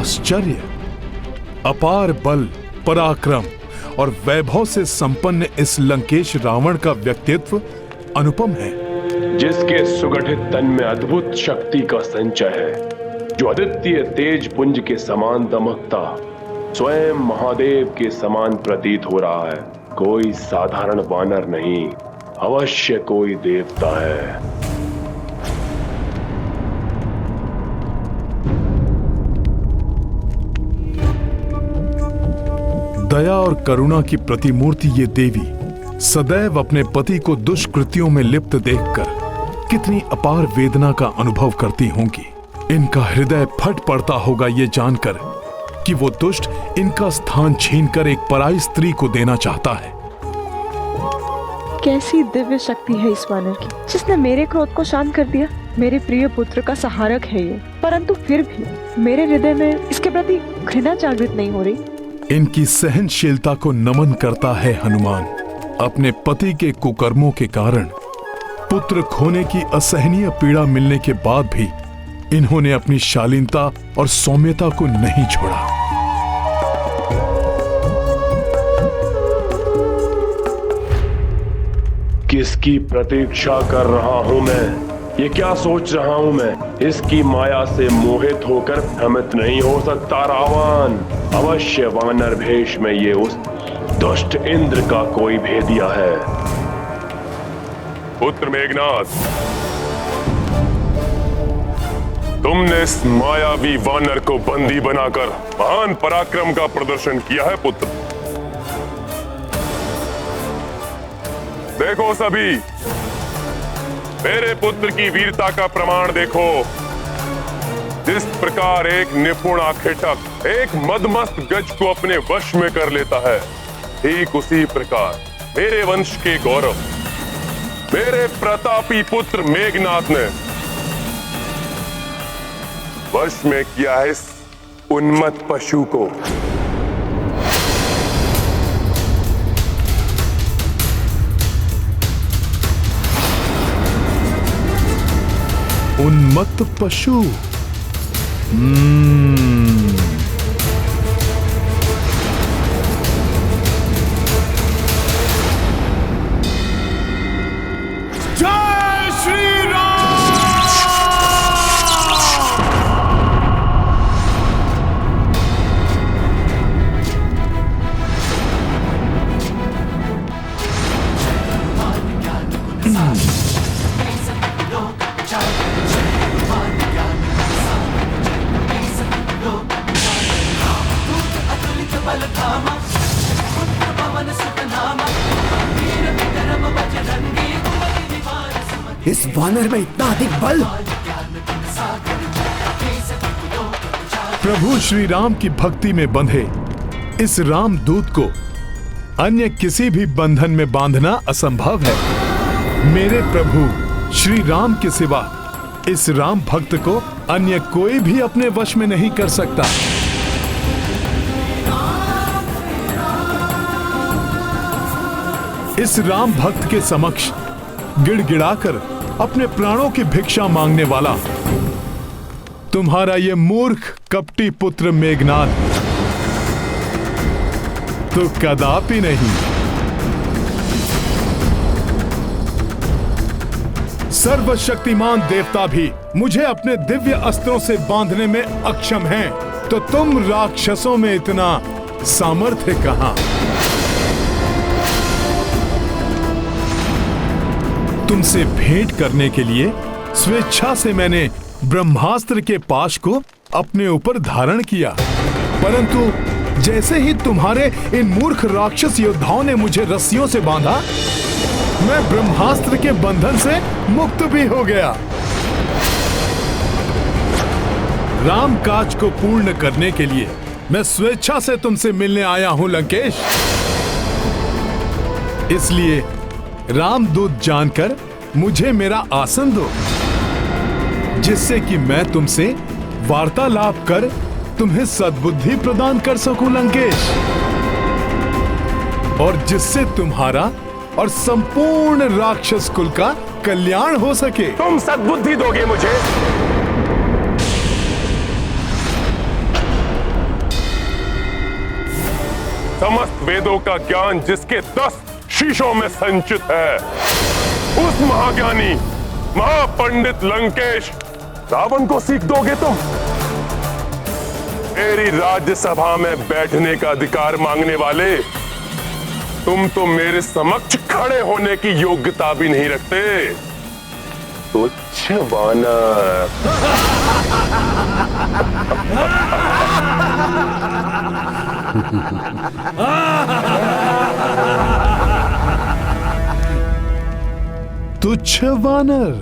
आश्चर्य, अपार बल, पराक्रम और वैभव से संपन्न इस लंकेश रावण का व्यक्तित्व अनुपम है, जिसके सुगठित तन में अद्भुत शक्ति का संचय है, जो अद्वितीय तेज पुंज के समान दमकता स्वयं महादेव के समान प्रतीत हो रहा है। कोई साधारण वानर नहीं, अवश्य कोई देवता है। दया और करुणा की प्रतिमूर्ति ये देवी सदैव अपने पति को दुष्कृत्यों में लिप्त देखकर कितनी अपार वेदना का अनुभव करती होंगी। इनका हृदय फट पड़ता होगा ये जानकर कि वो दुष्ट इनका स्थान छीनकर एक पराई स्त्री को देना चाहता है। कैसी दिव्य शक्ति है इस वानर की, जिसने मेरे क्रोध को शांत कर दिया। मेरे प्रिय पुत्र का सहारक है ये, परंतु फिर भी मेरे हृदय में इसके प्रति घृणा जागृत नहीं हो रही। इनकी सहनशीलता को नमन करता है हनुमान। अपने पति के कुकर्मों के कारण पुत्र खोने की असहनीय पीड़ा मिलने के बाद भी इन्होंने अपनी शालीनता और सौम्यता को नहीं छोड़ा। किसकी प्रतीक्षा कर रहा हूं मैं? ये क्या सोच रहा हूं मैं? इसकी माया से मोहित होकर भ्रमित नहीं हो सकता रावण। अवश्य वानर भेष में ये उस दुष्ट इंद्र का कोई भेदिया है। पुत्र मेघनाथ, तुमने इस मायावी वानर को बंदी बनाकर महान पराक्रम का प्रदर्शन किया है पुत्र। देखो सभी, मेरे पुत्र की वीरता का प्रमाण देखो। जिस प्रकार एक निपुण आखेटक एक मदमस्त गज को अपने वश में कर लेता है, ठीक उसी प्रकार मेरे वंश के गौरव, मेरे प्रतापी पुत्र मेघनाथ ने वश में किया है इस उन्मत्त पशु को। उन्मत्त पशु। जय श्री राम। इस वानर में इतना अधिक बल। प्रभु श्री राम की भक्ति में बंधे इस रामदूत को अन्य किसी भी बंधन में बांधना असंभव है। मेरे प्रभु श्री राम के सिवा इस राम भक्त को अन्य कोई भी अपने वश में नहीं कर सकता। इस राम भक्त के समक्ष गिड़गिड़ाकर अपने प्राणों की भिक्षा मांगने वाला तुम्हारा ये मूर्ख कपटी पुत्र मेघनाथ तो कदापि नहीं। सर्वशक्तिमान देवता भी मुझे अपने दिव्य अस्त्रों से बांधने में अक्षम हैं, तो तुम राक्षसों में इतना सामर्थ्य कहां? तुमसे भेंट करने के लिए स्वेच्छा से मैंने ब्रह्मास्त्र के पाश को अपने ऊपर धारण किया, परंतु जैसे ही तुम्हारे इन मूर्ख राक्षस योद्धाओं ने मुझे रस्सियों से बांधा, मैं ब्रह्मास्त्र के बंधन से मुक्त भी हो गया। राम काज को पूर्ण करने के लिए मैं स्वेच्छा से तुमसे मिलने आया हूं लंकेश। इसलिए रामदूत जानकर मुझे मेरा आसन दो, जिससे कि मैं तुमसे वार्तालाप कर तुम्हें सद्बुद्धि प्रदान कर सकूं लंकेश, और जिससे तुम्हारा और संपूर्ण राक्षस कुल का कल्याण हो सके। तुम सद्बुद्धि दोगे मुझे? समस्त वेदों का ज्ञान जिसके 10 शीशों में संचित है, उस महाज्ञानी महापंडित लंकेश रावण को सीख दोगे तुम? मेरी राज्यसभा में बैठने का अधिकार मांगने वाले तुम तो मेरे समक्ष खड़े होने की योग्यता भी नहीं रखते। तुच्छ वानर। तुच्छ वानर।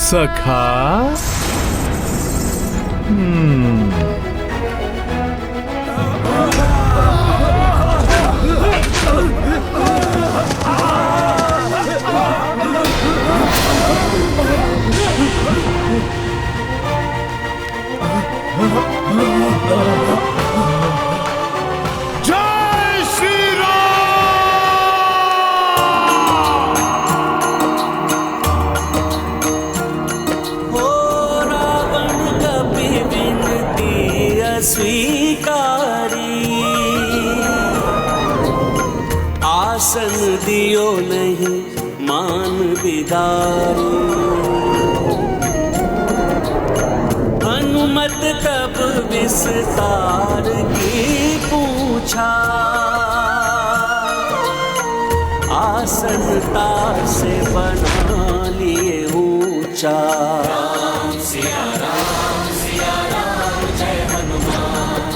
सखा। जय श्री रावण कभी विनती अस्वीकारी, आसन दियो नहीं मान बिदारी। हनुमत तब विस्तार की पूछा, आसन तार से बना लिए ऊंचा। राम सिया राम जय हनुमान,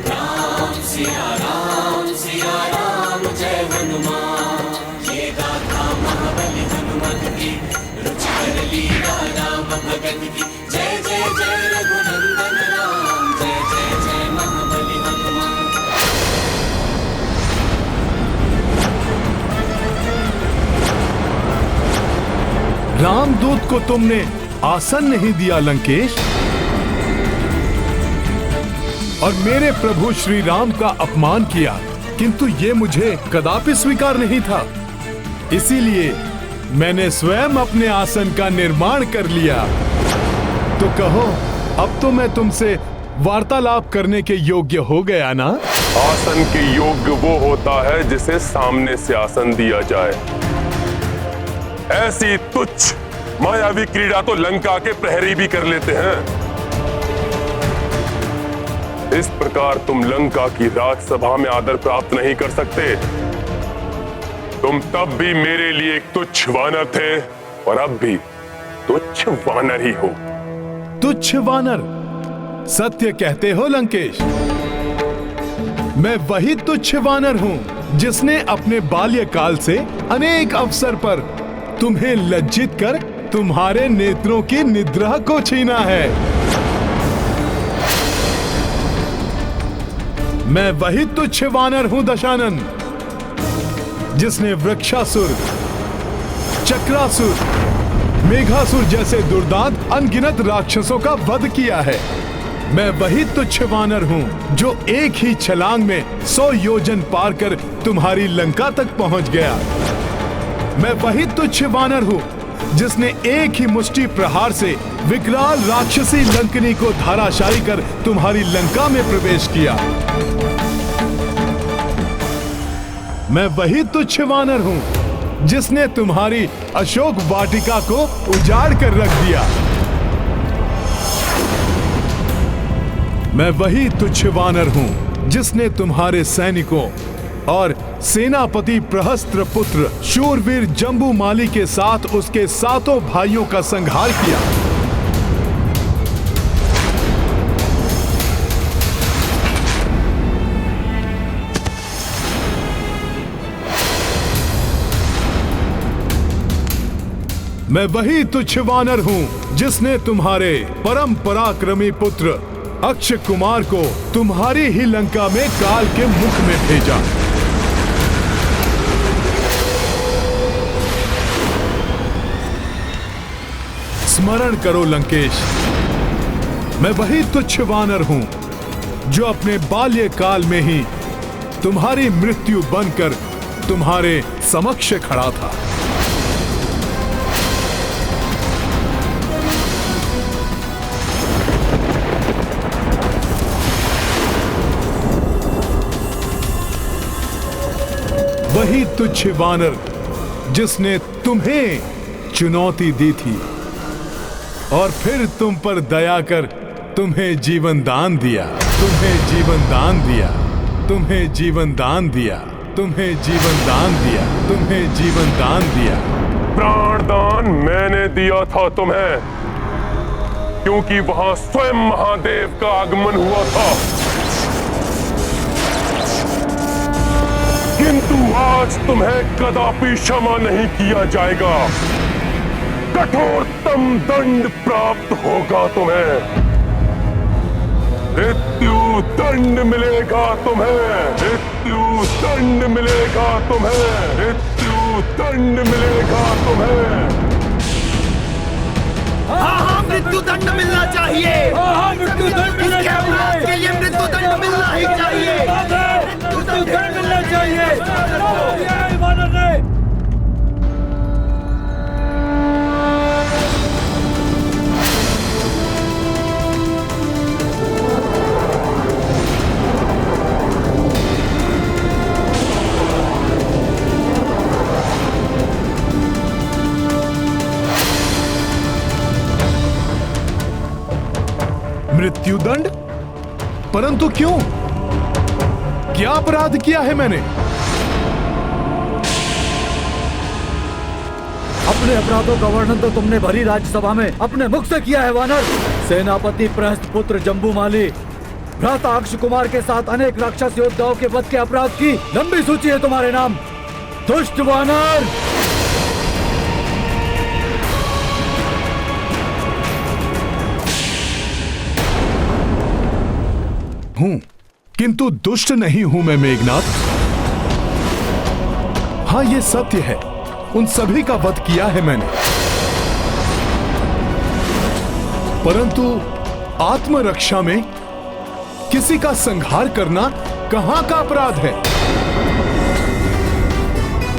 राम सिया राम जय हनुमान। ये गाथा महाबली हनुमत की, रुचिकर लीला राम भगत की। जय जय जय रघुनंदन राम, जय जय जय महाबली हनुमान। रामदूत को तुमने आसन नहीं दिया लंकेश, और मेरे प्रभु श्री राम का अपमान किया, किंतु ये मुझे कदापि स्वीकार नहीं था। इसीलिए मैंने स्वयं अपने आसन का निर्माण कर लिया। तो कहो, अब तो मैं तुमसे वार्तालाप करने के योग्य हो गया ना? आसन के योग्य वो होता है जिसे सामने से आसन दिया जाए। ऐसी तुच्छ मायावी क्रीड़ा तो लंका के प्रहरी भी कर लेते हैं। इस प्रकार तुम लंका की राजसभा में आदर प्राप्त नहीं कर सकते। तुम तब भी मेरे लिए एक तुच्छ वानर थे और अब भी तुच्छ वानर ही हो। तुच्छ वानर? सत्य कहते हो लंकेश। मैं वही तुच्छ वानर हूं जिसने अपने बाल्यकाल से अनेक अवसर पर तुम्हें लज्जित कर तुम्हारे नेत्रों की निद्रा को छीना है। मैं वही तुच्छ वानर हूं दशानन, जिसने वृक्षासुर, चक्रासुर, मेघासुर जैसे दुर्दांत अनगिनत राक्षसों का वध किया है। मैं वही तुच्छ वानर हूं जो एक ही छलांग में 100 योजन पार कर तुम्हारी लंका तक पहुंच गया। मैं वही तुच्छ वानर हूं जिसने एक ही मुष्टि प्रहार से विकराल राक्षसी लंकनी को धाराशायी कर तुम्हारी लंका में प्रवेश किया। मैं वही तुच्छ वानर हूं जिसने तुम्हारी अशोक वाटिका को उजाड़ कर रख दिया। मैं वही तुच्छ वानर हूं जिसने तुम्हारे सैनिकों और सेनापति प्रहस्त्र पुत्र शूरवीर जम्बूमाली के साथ उसके 7 भाइयों का संहार किया। मैं वही तुच्छ वानर हूं जिसने तुम्हारे परम पराक्रमी पुत्र अक्षय कुमार को तुम्हारी ही लंका में काल के मुख में भेजा। स्मरण करो लंकेश, मैं वही तुच्छ वानर हूं जो अपने बाल्यकाल में ही तुम्हारी मृत्यु बनकर तुम्हारे समक्ष खड़ा था। वही तुच्छ वानर जिसने तुम्हें चुनौती दी थी और फिर तुम पर दया कर तुम्हें जीवन दान दिया, तुम्हें जीवन दान दिया, तुम्हें जीवन दान दिया, तुम्हें जीवन दान दिया, तुम्हें जीवन दान दिया। प्राण दान मैंने दिया था तुम्हें, क्योंकि वहां स्वयं महादेव का आगमन हुआ था। किंतु आज तुम्हें कदापि क्षमा नहीं किया जाएगा। कठोरतम दंड प्राप्त होगा तुम्हें। मृत्यु दंड मिलेगा तुम्हें, मृत्यु दंड मिलेगा तुम्हें, मृत्यु दंड मिलेगा तुम्हें। हाँ, मृत्यु दंड मिलना चाहिए। मृत्यु दंड इसके अपराध के लिए मृत्यु दंड मिलना ही चाहिए। मृत्यु दंड मिलना चाहिए। मृत्युदंड? परंतु क्यों? क्या अपराध किया है मैंने? अपने अपराधों का वर्णन तो तुमने भरी राज्यसभा में अपने मुख से किया है वानर। सेनापति प्रहस्त पुत्र जम्बूमाली, भ्राता अक्ष कुमार के साथ अनेक राक्षस योद्धाओं के वध के अपराध की लंबी सूची है तुम्हारे नाम। दुष्ट वानर! हूं, किंतु दुष्ट नहीं हूं मैं मेघनाथ। हाँ, ये सत्य है, उन सभी का वध किया है मैंने, परंतु आत्मरक्षा में किसी का संहार करना कहां का अपराध है?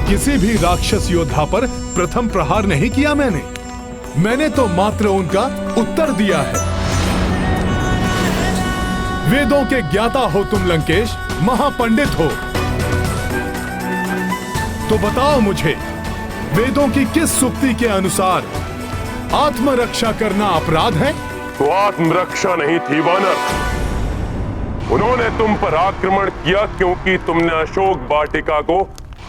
किसी भी राक्षस योद्धा पर प्रथम प्रहार नहीं किया मैंने तो मात्र उनका उत्तर दिया है। वेदों के ज्ञाता हो तुम लंकेश, महापंडित हो, तो बताओ मुझे, वेदों की किस सूक्ति के अनुसार आत्मरक्षा करना अपराध है? तो आत्मरक्षा नहीं थी वानर, उन्होंने तुम पर आक्रमण किया क्योंकि तुमने अशोक वाटिका को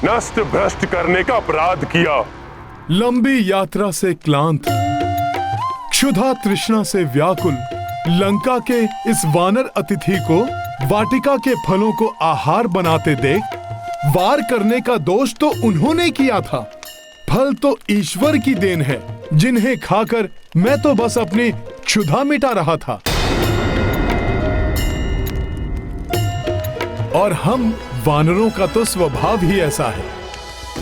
नष्ट भ्रष्ट करने का अपराध किया। लंबी यात्रा से क्लांत, क्षुधा तृष्णा से व्याकुल लंका के इस वानर अतिथि को वाटिका के फलों को आहार बनाते देख वार करने का दोष तो उन्होंने किया था। फल तो ईश्वर की देन है, जिन्हें खाकर मैं तो बस अपनी क्षुधा मिटा रहा था। और हम वानरों का तो स्वभाव ही ऐसा है,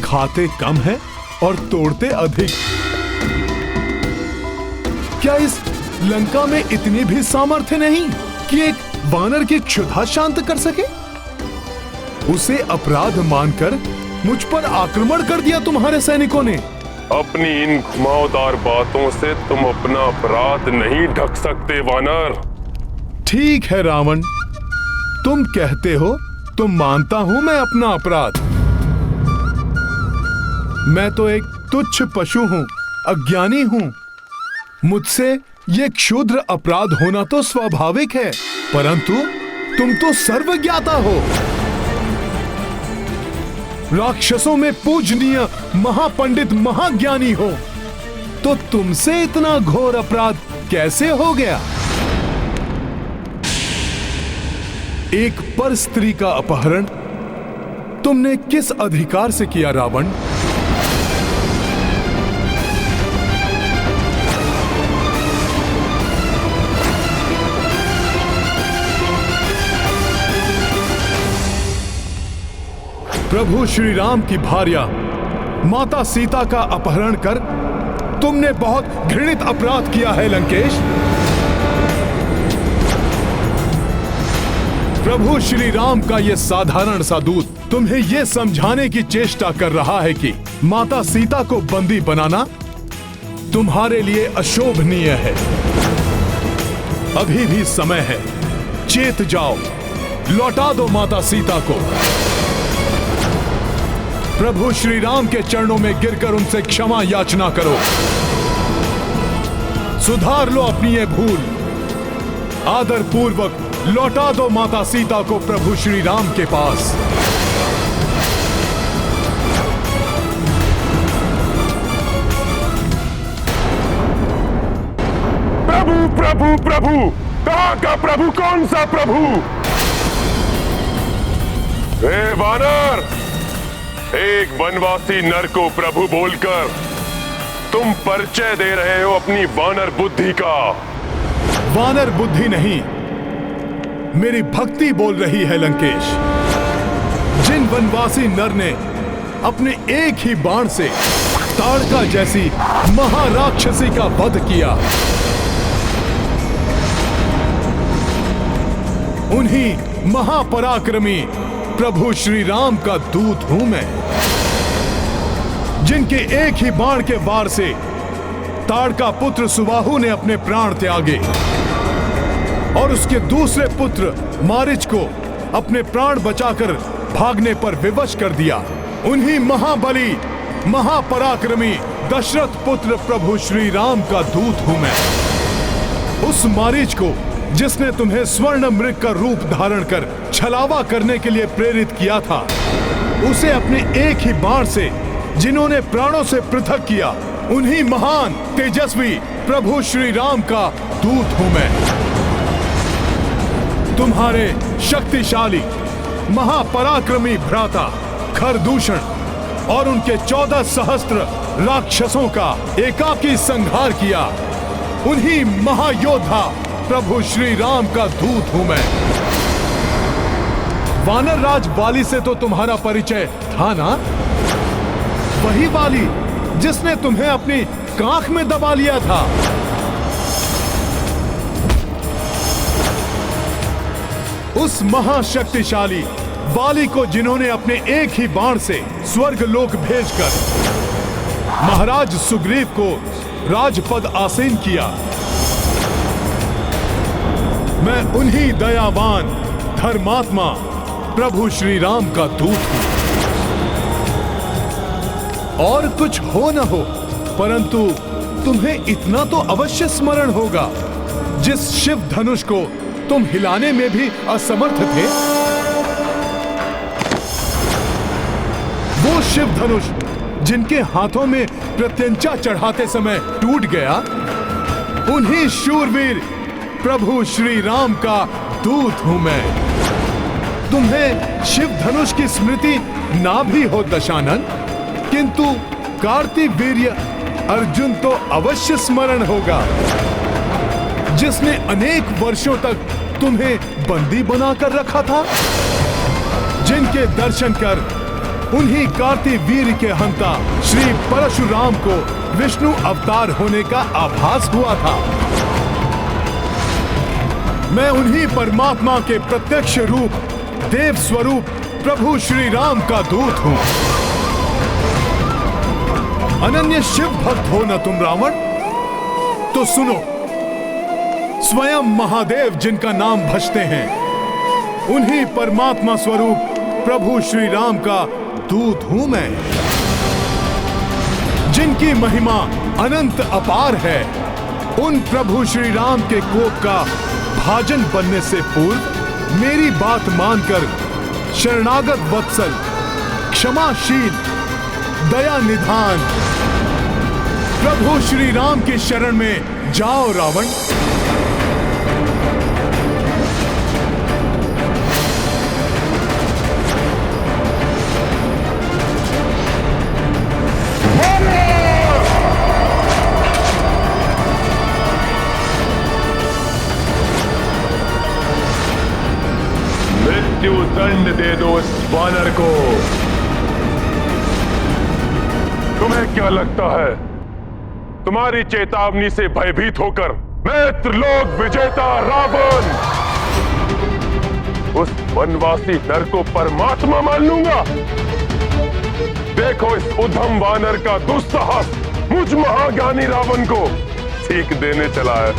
खाते कम है और तोड़ते अधिक। क्या इस लंका में इतनी भी सामर्थ्य नहीं कि एक वानर की क्षुधा शांत कर सके? उसे अपराध मानकर मुझ पर आक्रमण कर दिया तुम्हारे सैनिकों ने। अपनी इन घुमावदार बातों से तुम अपना अपराध नहीं ढक सकते वानर। ठीक है रावण, तुम कहते हो तो मानता हूं मैं अपना अपराध। मैं तो एक तुच्छ पशु हूं, अज्ञानी हूं। मुझसे ये क्षुद्र अपराध होना तो स्वाभाविक है, परंतु तुम तो सर्वज्ञाता हो, राक्षसों में पूजनीय महापंडित महाज्ञानी हो, तो तुमसे इतना घोर अपराध कैसे हो गया? एक पर स्त्री का अपहरण तुमने किस अधिकार से किया रावण? प्रभु श्री राम की भार्या माता सीता का अपहरण कर तुमने बहुत घृणित अपराध किया है लंकेश। प्रभु श्री राम का यह साधारण सा दूत तुम्हें यह समझाने की चेष्टा कर रहा है कि माता सीता को बंदी बनाना तुम्हारे लिए अशोभनीय है। अभी भी समय है, चेत जाओ, लौटा दो माता सीता को। प्रभु श्री राम के चरणों में गिरकर उनसे क्षमा याचना करो। सुधार लो अपनी ये भूल। आदर पूर्वक लौटा दो माता सीता को प्रभु श्री राम के पास। प्रभु प्रभु प्रभु, कहां का प्रभु? कौन सा प्रभु? हे वानर, एक वनवासी नर को प्रभु बोलकर तुम परिचय दे रहे हो अपनी वानर बुद्धि का। वानर बुद्धि नहीं, मेरी भक्ति बोल रही है लंकेश। जिन वनवासी नर ने अपने एक ही बाण से ताड़का जैसी महाराक्षसी का वध किया, उन्हीं महापराक्रमी प्रभु श्री राम का दूत हूं मैं, जिनके एक ही बाण के वार से ताड़का पुत्र सुबाहु ने अपने प्राण त्यागे और उसके दूसरे पुत्र मारिच को अपने प्राण बचाकर भागने पर विवश कर दिया। उन्हीं महाबली महापराक्रमी दशरथ पुत्र प्रभु श्री राम का दूत हूं मैं। उस मारिच को जिसने तुम्हें स्वर्ण मृग का रूप धारण कर छलावा करने के लिए प्रेरित किया था, उसे अपने एक ही बाण से जिन्होंने प्राणों से पृथक किया, उन्हीं महान तेजस्वी प्रभु श्री राम का दूत हूं मैं। तुम्हारे शक्तिशाली महापराक्रमी भ्राता खरदूषण और उनके 14 सहस्त्र राक्षसों का एकाकी संहार किया, उन्हीं महायोद्धा प्रभु श्री राम का दूत हूं मैं। वानर राज वाली से तो तुम्हारा परिचय था ना? वही वाली जिसने तुम्हें अपनी कांख में दबा लिया था। उस महाशक्तिशाली वाली को जिन्होंने अपने एक ही बाण से स्वर्ग लोक भेजकर महाराज सुग्रीव को राजपद आसीन किया। मैं उन्हीं दयावान धर्मात्मा प्रभु श्री राम का दूत हूं। और कुछ हो न हो, परंतु तुम्हें इतना तो अवश्य स्मरण होगा, जिस शिव धनुष को तुम हिलाने में भी असमर्थ थे, वो शिव धनुष जिनके हाथों में प्रत्यंचा चढ़ाते समय टूट गया, उन्हीं शूरवीर प्रभु श्री राम का दूत हूं मैं। तुम्हें शिव धनुष की स्मृति ना भी हो दशानन, किंतु कार्तिवीर्य अर्जुन तो अवश्य स्मरण होगा, जिसने अनेक वर्षों तक तुम्हें बंदी बनाकर रखा था, जिनके दर्शन कर उन्हीं कार्तिवीर्य के हंता श्री परशुराम को विष्णु अवतार होने का आभास हुआ था। मैं उन्हीं परमात्मा के प्रत्यक्ष रूप देव स्वरूप प्रभु श्री राम का दूत हूं। अनन्य शिव भक्त हो न तुम रावण? तो सुनो, स्वयं महादेव जिनका नाम भजते हैं, उन्हीं परमात्मा स्वरूप प्रभु श्री राम का दूत हूं मैं। जिनकी महिमा अनंत अपार है, उन प्रभु श्री राम के कोप का भाजन बनने से पूर्व मेरी बात मानकर शरणागत वत्सल, क्षमाशील, दया निधान प्रभु श्री राम की शरण में जाओ रावण। मृत्यु दंड दे दो इस वानर को। तुम्हें क्या लगता है तुम्हारी चेतावनी से भयभीत होकर मैं त्रिलोक विजेता रावण उस वनवासी नर को परमात्मा मान लूंगा? देखो इस उद्धम वानर का दुस्साहस मुझ महाज्ञानी रावण को सीख देने चला है।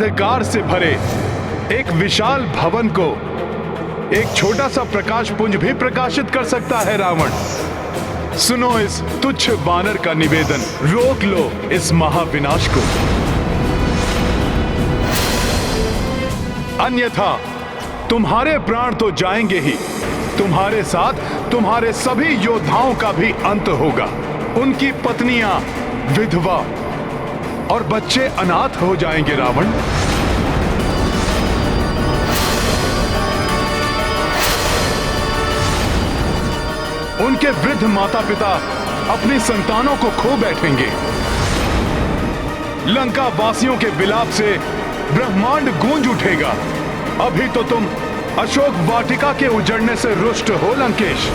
अंधकार से भरे एक विशाल भवन को एक छोटा सा प्रकाश पुंज भी प्रकाशित कर सकता है रावण। सुनो इस तुच्छ वानर का निवेदन, रोक लो इस महाविनाश को, अन्यथा तुम्हारे प्राण तो जाएंगे ही, तुम्हारे साथ तुम्हारे सभी योद्धाओं का भी अंत होगा। उनकी पत्नियां विधवा और बच्चे अनाथ हो जाएंगे रावण। उनके वृद्ध माता पिता अपनी संतानों को खो बैठेंगे। लंका वासियों के विलाप से ब्रह्मांड गूंज उठेगा। अभी तो तुम अशोक वाटिका के उजड़ने से रुष्ट हो लंकेश,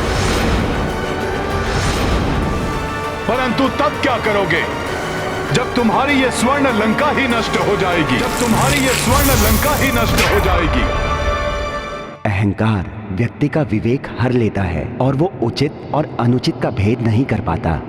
परंतु तब क्या करोगे जब तुम्हारी ये स्वर्ण लंका ही नष्ट हो जाएगी, जब तुम्हारी ये स्वर्ण लंका ही नष्ट हो जाएगी। अहंकार व्यक्ति का विवेक हर लेता है और वो उचित और अनुचित का भेद नहीं कर पाता।